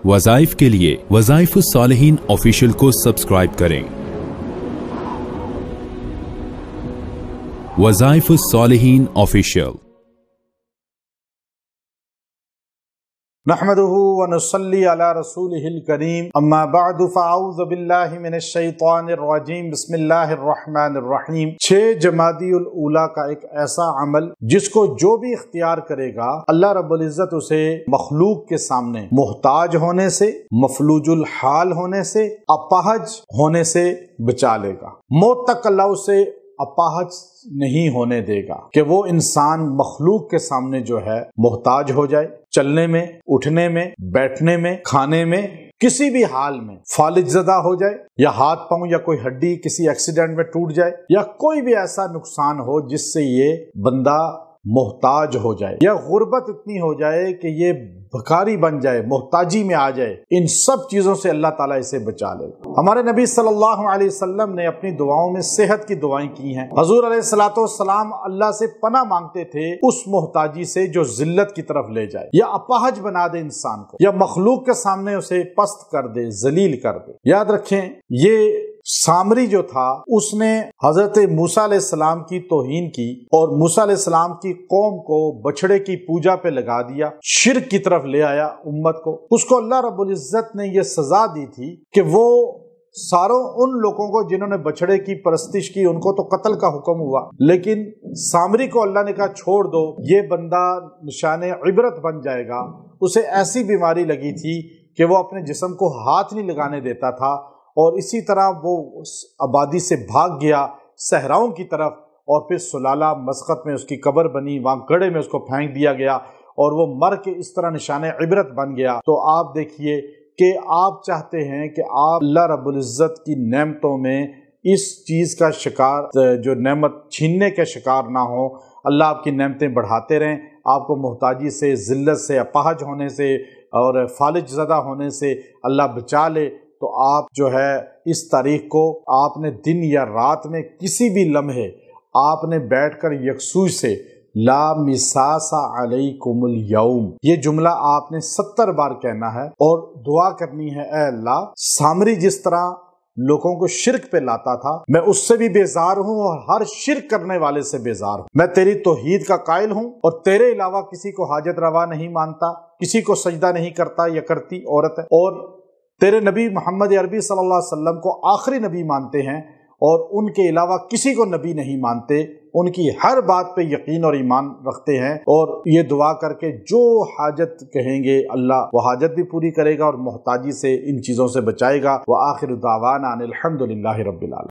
वज़ाइफ के लिए वज़ाइफुस्सालिहीन ऑफिशियल को सब्सक्राइब करें। वज़ाइफुस्सालिहीन ऑफिशियल। नहमदुहु व नुसल्ली अला रसूलिहिल करीम, अम्मा बअदु फ़अऊज़ु बिल्लाहि मिनश शैतानिर रजीम, बिस्मिल्लाहिर रहमानिर रहीम। 6 जमादियुल ऊला का एक ऐसा अमल जिसको जो भी इख्तियार करेगा, अल्लाह रब्बुल इज़्ज़त उसे मखलूक के सामने मोहताज होने से, मफलूजुल हाल होने से, अपाहज होने से बचा लेगा। मौत तक अल्लाह उसे अपाहज नहीं होने देगा कि वो इंसान मखलूक के सामने जो है मोहताज हो जाए। चलने में, उठने में, बैठने में, खाने में, किसी भी हाल में फालिज ज़दा हो जाए, या हाथ पांव या कोई हड्डी किसी एक्सीडेंट में टूट जाए, या कोई भी ऐसा नुकसान हो जिससे ये बंदा मोहताज हो जाए, या गुर्बत इतनी हो जाए कि ये भिखारी बन जाए, मोहताजी में आ जाए। इन सब चीजों से अल्लाह ताला इसे बचा ले। हमारे नबी सल्लल्लाहु अलैहि वसल्लम ने अपनी दुआओं में सेहत की दुआएं की हैं। हजूर अलैहिस्सलातु वस्सलाम अल्लाह से पनाह मांगते थे उस मोहताजी से जो जिल्लत की तरफ ले जाए, या अपाहज बना दे इंसान को, या मखलूक के सामने उसे पस्त कर दे, जलील कर दे। याद रखें, ये सामरी जो था उसने हजरत मूसा अलैहिस्सलाम की तौहीन की और मूसा अलैहिस्सलाम की कौम को बछड़े की पूजा पे लगा दिया, शिर्क की तरफ ले आया उम्मत को। उसको अल्लाह रब्बुल इज़्ज़त ने ये सजा दी थी कि वो सारों उन लोगों को जिन्होंने बछड़े की परस्तिश की उनको तो कत्ल का हुक्म हुआ, लेकिन सामरी को अल्लाह ने कहा छोड़ दो, ये बंदा निशाने इबरत बन जाएगा। उसे ऐसी बीमारी लगी थी कि वो अपने जिस्म को हाथ नहीं लगाने देता था, और इसी तरह वो आबादी से भाग गया सहराओं की तरफ, और फिर सुलाला मस्कत में उसकी कब्र बनी, वहाँ गड्ढे में उसको फेंक दिया गया और वो मर के इस तरह निशाने इबरत बन गया। तो आप देखिए कि आप चाहते हैं कि आप अल्लाह रब्बुल इज़्ज़त की नेमतों में इस चीज़ का शिकार, जो नेमत छीनने के शिकार ना हो। अल्लाह आपकी नेमतें बढ़ाते रहें, आपको मोहताजी से, ज़िल्लत से, अपाहज होने से और फालिज ज़दा होने से अल्लाह बचा ले। तो आप जो है इस तारीख को आपने दिन या रात में किसी भी लम्हे आपने बैठकर यकसूई से ला मिसासा अलैकुमुल यौम, ये जुमला आपने 70 बार कहना है और दुआ करनी है, ऐ अल्लाह, सामरी जिस तरह लोगों को शिर्क पे लाता था, मैं उससे भी बेजार हूँ और हर शिर्क करने वाले से बेजार हूँ। मैं तेरी तौहीद का कायल हूँ और तेरे अलावा किसी को हाजत रवा नहीं मानता, किसी को सजदा नहीं करता या करती औरत है, और तेरे नबी मोहम्मद अरबी सल्लल्लाहु अलैहि वसल्लम को आखिरी नबी मानते हैं और उनके अलावा किसी को नबी नहीं मानते, उनकी हर बात पे यकीन और ईमान रखते हैं। और ये दुआ करके जो हाजत कहेंगे अल्लाह वो हाजत भी पूरी करेगा और मोहताजी से, इन चीज़ों से बचाएगा। व आखिर दावाना अनिल हम्दुलिल्लाहि रब्बिल आलमीन।